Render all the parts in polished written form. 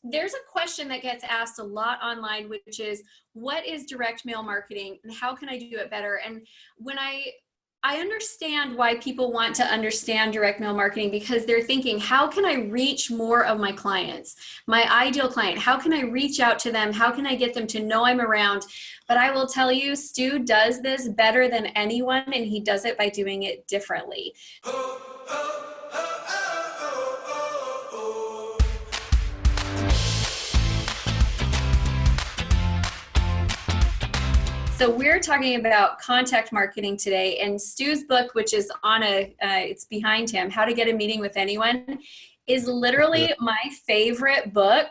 there's a question that gets asked a lot online, which is, what is direct mail marketing and how can I do it better? And when I understand why people want to understand direct mail marketing, because they're thinking, how can I reach more of my clients, my ideal client? How can I reach out to them? How can I get them to know I'm around? But I will tell you, Stu does this better than anyone, and he does it by doing it differently. So we're talking about contact marketing today, and Stu's book, which is on it's behind him, How to Get a Meeting with Anyone, is literally my favorite book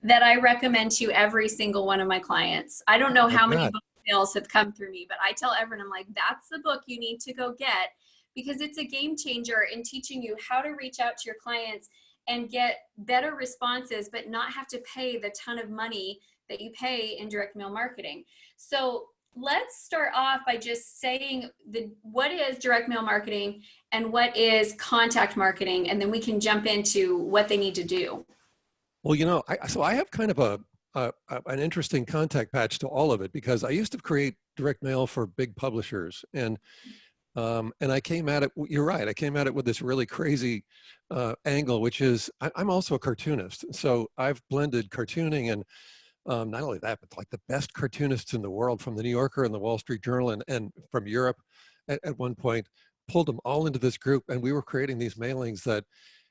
that I recommend to every single one of my clients. I don't know how many book sales have come through me, but I tell everyone, I'm like, that's the book you need to go get, because it's a game changer in teaching you how to reach out to your clients and get better responses, but not have to pay the ton of money that you pay in direct mail marketing. So let's start off by just saying what is direct mail marketing and what is contact marketing, and then we can jump into what they need to do. Well, you know, I have kind of an interesting contact patch to all of it, because I used to create direct mail for big publishers, and I came at it. You're right. I came at it with this really crazy angle, which is I'm also a cartoonist, so I've blended cartooning and not only that, but like the best cartoonists in the world from the New Yorker and the Wall Street Journal and from Europe at one point, pulled them all into this group. And we were creating these mailings that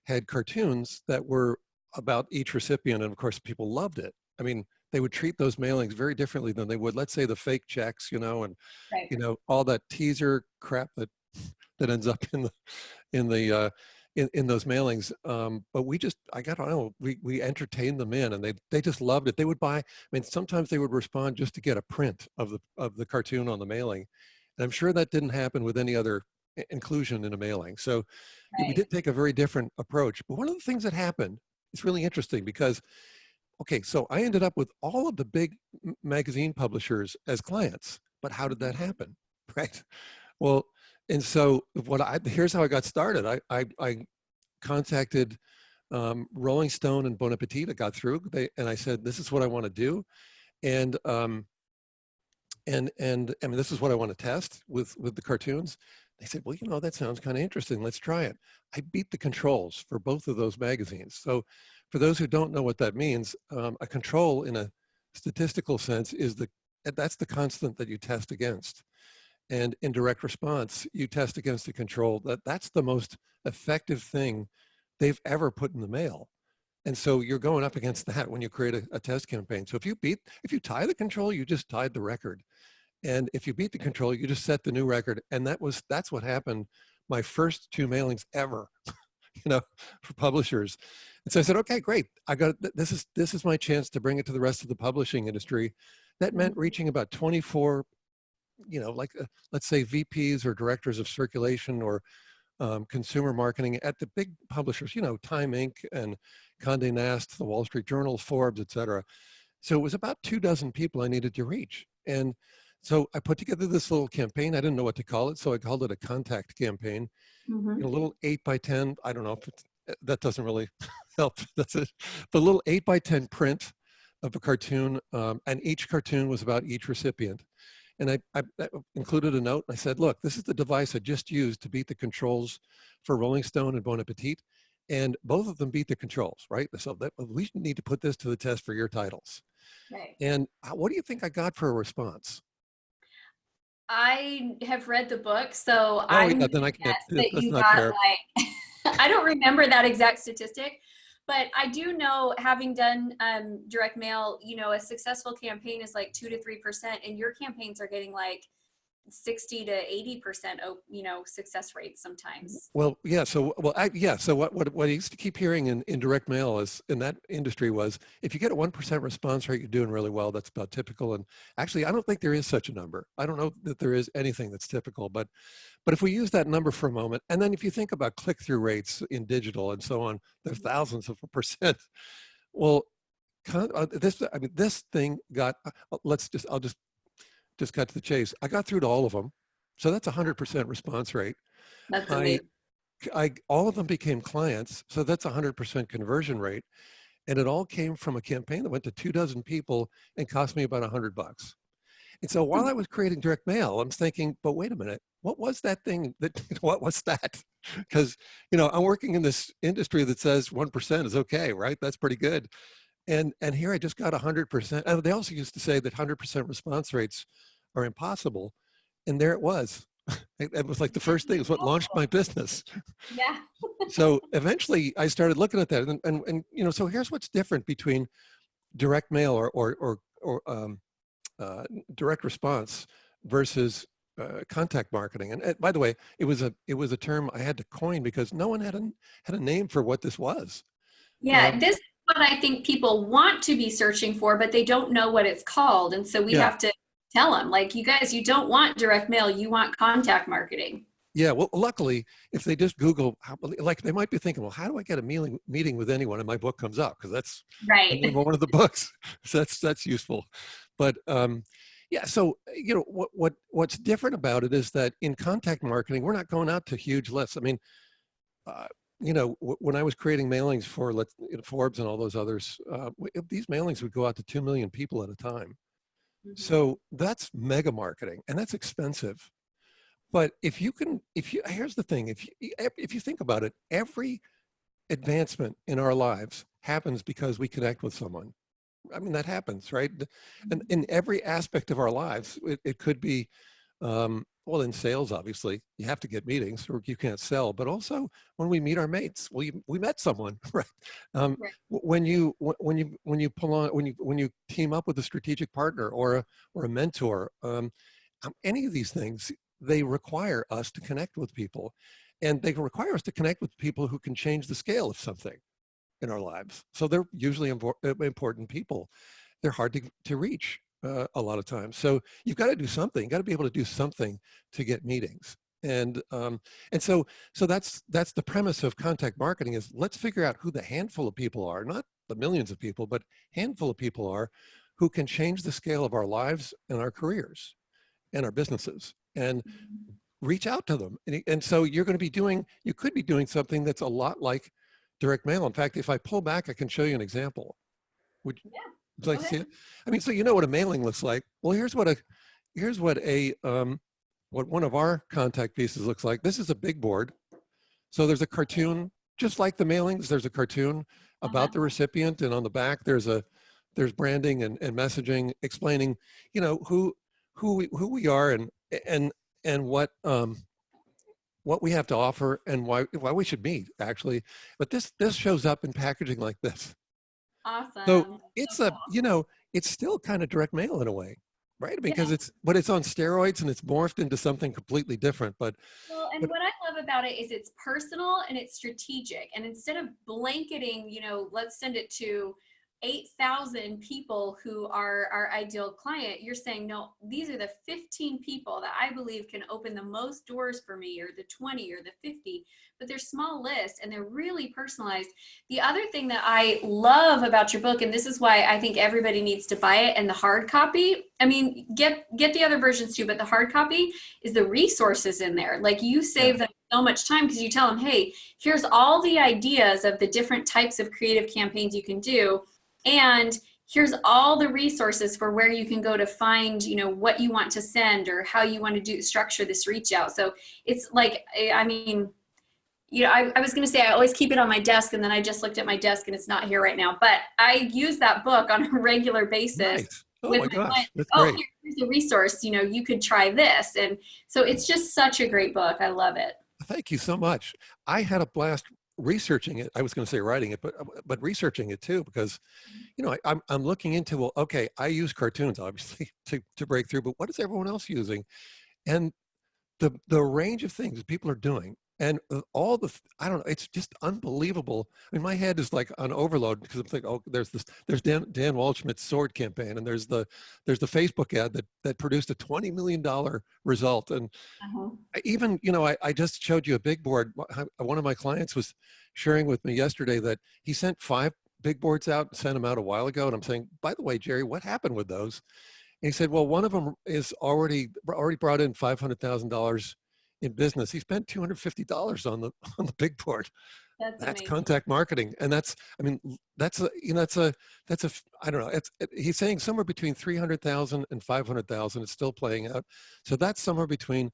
had cartoons that were about each recipient. And of course, people loved it. I mean, they would treat those mailings very differently than they would, let's say, the fake checks, you know, and, right, you know, all that teaser crap that ends up in those mailings. But I don't know, we entertained them in, and they just loved it. They would buy, I mean, sometimes they would respond just to get a print of the cartoon on the mailing. And I'm sure that didn't happen with any other inclusion in a mailing. So we did take a very different approach. But one of the things that happened, it's really interesting because, okay, so I ended up with all of the big magazine publishers as clients. But how did that happen, right? Well, and so here's how I got started. I contacted Rolling Stone and Bon Appetit. I got through, and I said, this is what I want to do. And I mean, this is what I want to test with the cartoons. They said, well, you know, that sounds kind of interesting. Let's try it. I beat the controls for both of those magazines. So for those who don't know what that means, a control in a statistical sense that's the constant that you test against. And in direct response, you test against the control. That's the most effective thing they've ever put in the mail. And so you're going up against that when you create a test campaign. So if you tie the control, you just tied the record. And if you beat the control, you just set the new record. And that's what happened my first 2 mailings ever, you know, for publishers. And so I said, okay, great. This is my chance to bring it to the rest of the publishing industry. That meant reaching about 24, you know, like let's say VPs or directors of circulation or consumer marketing at the big publishers, you know, Time Inc. and Condé Nast, the Wall Street Journal, Forbes, et cetera. So it was about 24 people I needed to reach. And so I put together this little campaign. I didn't know what to call it, so I called it a contact campaign. A little 8x10, I don't know if that doesn't really help. That's it. But a little 8x10 print of a cartoon, and each cartoon was about each recipient. And I included a note. I said, look, this is the device I just used to beat the controls for Rolling Stone and Bon Appetit. And both of them beat the controls, right? So we need to put this to the test for your titles. right. And what do you think I got for a response? I have read the book, so Oh, I'm yeah, then I guess can't. that That's you not got fair. like, I don't remember that exact statistic, but I do know, having done direct mail, you know, a successful campaign is like 2 to 3%, and your campaigns are getting like 60 to 80%, you know, success rates sometimes. Well, yeah. So, so what I used to keep hearing in direct mail is in that industry was, if you get a 1% response rate, you're doing really well. That's about typical. And actually, I don't think there is such a number. I don't know that there is anything that's typical, but if we use that number for a moment, and then if you think about click-through rates in digital and so on, there's thousands of %. Well, this thing got, I'll just cut to the chase. I got through to all of them. So that's 100% response rate. That's amazing. All of them became clients. So that's 100% conversion rate. And it all came from a campaign that went to 24 people and cost me about $100. And so while I was creating direct mail, I'm thinking, but wait a minute, what was that thing that, what was that? Because, I'm working in this industry that says 1% is okay, right? That's pretty good. And here I just got 100%. And they also used to say that 100% response rates are impossible. And there it was. It was like the first thing, is what launched my business. Yeah. So eventually I started looking at that. And so here's what's different between direct mail or direct response versus contact marketing. And by the way, it was a term I had to coin because no one had a name for what this was. Yeah, this is what I think people want to be searching for, but they don't know what it's called. And so we Yeah. have to tell them, like, you guys, you don't want direct mail, you want contact marketing. Yeah, well, luckily, if they just Google, like they might be thinking, well, how do I get a meeting with anyone? And my book comes up because that's the Right. name of one of the books. So that's useful. But yeah, so what's different about it is that in contact marketing, we're not going out to huge lists. I mean, uh, when I was creating mailings for Forbes and all those others, these mailings would go out to 2 million people at a time. Mhm. So that's mega marketing, and that's expensive. But here's the thing, if you think about it, every advancement in our lives happens because we connect with someone. I mean, that happens, right? And in every aspect of our lives, it could be, well, in sales, obviously, you have to get meetings or you can't sell, but also when we meet our mates, we met someone, right? Right. When you pull on, when you team up with a strategic partner or a mentor, any of these things, they require us to connect with people, and they require us to connect with people who can change the scale of something in our lives. So they're usually important people. They're hard to reach a lot of times. So you've got to do something. You've got to be able to do something to get meetings. And so that's the premise of contact marketing, is let's figure out who the handful of people are, not the millions of people, but handful of people are who can change the scale of our lives and our careers and our businesses, and reach out to them. And so you could be doing something that's a lot like direct mail. In fact, if I pull back, I can show you an example. Would you Yeah. like Go to see ahead. it? I mean, so you know what a mailing looks like. Well, here's what one of our contact pieces looks like. This is a big board. So there's a cartoon, just like the mailings, there's a cartoon Uh-huh. about the recipient, and on the back there's branding and messaging explaining, who we are, and and what we have to offer, and why we should meet, actually. But this shows up in packaging like this. So Awesome. So it's cool. it's still kind of direct mail in a way, right? Yeah. Because it's on steroids and it's morphed into something completely different. Well, and But what I love about it is it's personal and it's strategic. And instead of blanketing, let's send it to 8,000 people who are our ideal client, you're saying, no, these are the 15 people that I believe can open the most doors for me, or the 20 or the 50, but they're small lists and they're really personalized. The other thing that I love about your book, and this is why I think everybody needs to buy it, and the hard copy, I mean, get the other versions too, but the hard copy is the resources in there. Like, you yeah, save them so much time because you tell them, hey, here's all the ideas of the different types of creative campaigns you can do. And here's all the resources for where you can go to find, what you want to send or how you want to structure this reach out. So it's like, I mean, I was going to say I always keep it on my desk, and then I just looked at my desk and it's not here right now. But I use that book on a regular basis nice. Oh with my my clients. gosh, that's Oh, great. here's a resource. You could try this, and so it's just such a great book. I love it. Thank you so much. I had a blast researching it. I was going to say writing it, but researching it too, because I'm looking into, well, okay, I use cartoons obviously to break through, but what is everyone else using? And the range of things that people are doing, and I don't know, it's just unbelievable. I mean, my head is like on overload because I'm thinking, oh, there's Dan Waldschmidt's sword campaign, and there's the Facebook ad that produced a $20 million result. And Uh-huh. even, I just showed you a big board. One of my clients was sharing with me yesterday that he sent 5 big boards out and sent them out a while ago. And I'm saying, by the way, Jerry, what happened with those? And he said, well, one of them is already brought in $500,000 in business. He spent $250 on the big board. That's That's amazing. contact marketing. And that's, I mean, that's a, you know, I don't know, he's saying somewhere between 300,000 and 500,000. It's still playing out. So that's somewhere between,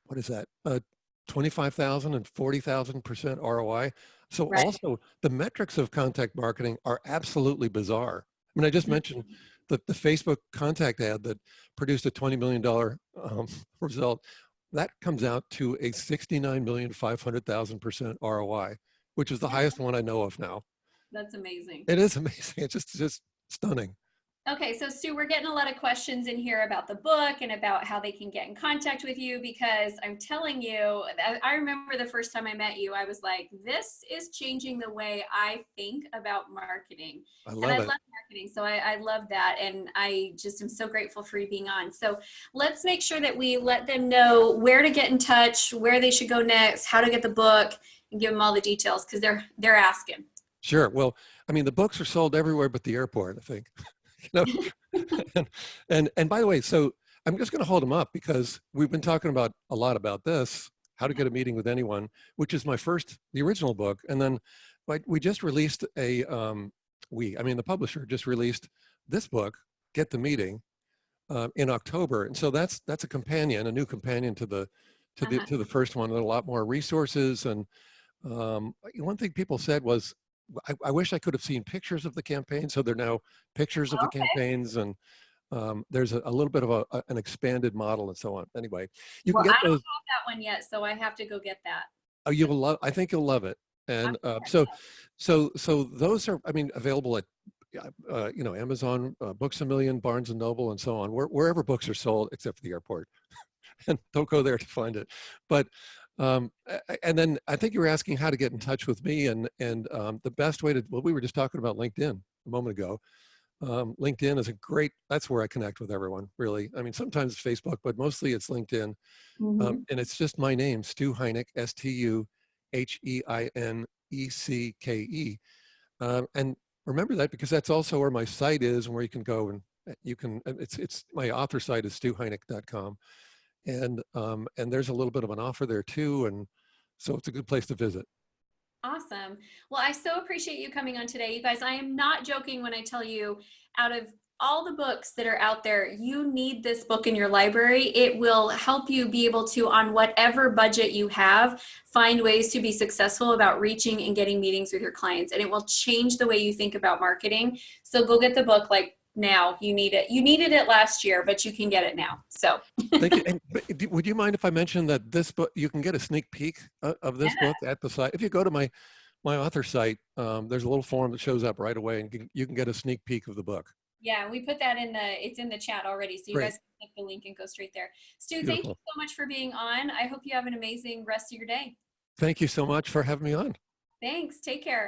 what is that? 25,000 and 40,000% ROI. So Right. also the metrics of contact marketing are absolutely bizarre. I mean, I just mentioned the Facebook contact ad that produced a $20 million result. That comes out to a 69,500,000% ROI, which is the Yeah, highest one I know of now. that's amazing. It is amazing. It's just stunning. Okay, so Stu, we're getting a lot of questions in here about the book and about how they can get in contact with you, because I'm telling you, I remember the first time I met you, I was like, this is changing the way I think about marketing. I And I love love it. marketing, so I love that. And I just am so grateful for you being on. So let's make sure that we let them know where to get in touch, where they should go next, how to get the book, and give them all the details, because they're asking. Sure. Well, I mean, the books are sold everywhere but the airport, I think. You know, and by the way, so I'm just going to hold them up because we've been talking about a lot about this, how to get a meeting with anyone, which is the original book. And then we just released the publisher just released this book, Get the Meeting, in October. And so that's a companion, a new companion to the first one, with a lot more resources. And one thing people said was, I wish I could have seen pictures of the campaign. So there are now pictures of the Okay. campaigns, and there's a little bit of an expanded model and so on. Anyway, you can Well, get I don't those. have that one yet, so I have to go get that. Oh, you'll love. I think you'll love it. I'm And so those are, I mean, available at Amazon, Books A Million, Barnes and Noble, and so on, wherever books are sold, except for the airport. And don't go there to find it. But and then I think you were asking how to get in touch with me, and the best way to, well, we were just talking about LinkedIn a moment ago. LinkedIn is that's where I connect with everyone, really. I mean, sometimes it's Facebook, but mostly it's LinkedIn. Mhm. And it's just my name, Stu Heinecke, Stuheinecke. And remember that, because that's also where my site is, and where you can go and it's my author site is stuheinecke.com. And there's a little bit of an offer there too. And so it's a good place to visit. Awesome. Well, I so appreciate you coming on today. You guys, I am not joking when I tell you, out of all the books that are out there, you need this book in your library. It will help you be able to, on whatever budget you have, find ways to be successful about reaching and getting meetings with your clients. And it will change the way you think about marketing. So go get the book like now. You need it. You needed it last year, but you can get it now. So Thank you. And would you mind if I mentioned that this book, you can get a sneak peek of this book at the site? If you go to my author site, there's a little form that shows up right away, and you can get a sneak peek of the book. yeah, we put that it's in the chat already. So you Great. guys can click the link and go straight there. Stu, thank you Beautiful. so much for being on. I hope you have an amazing rest of your day. Thank you so much for having me on. Thanks. Take care.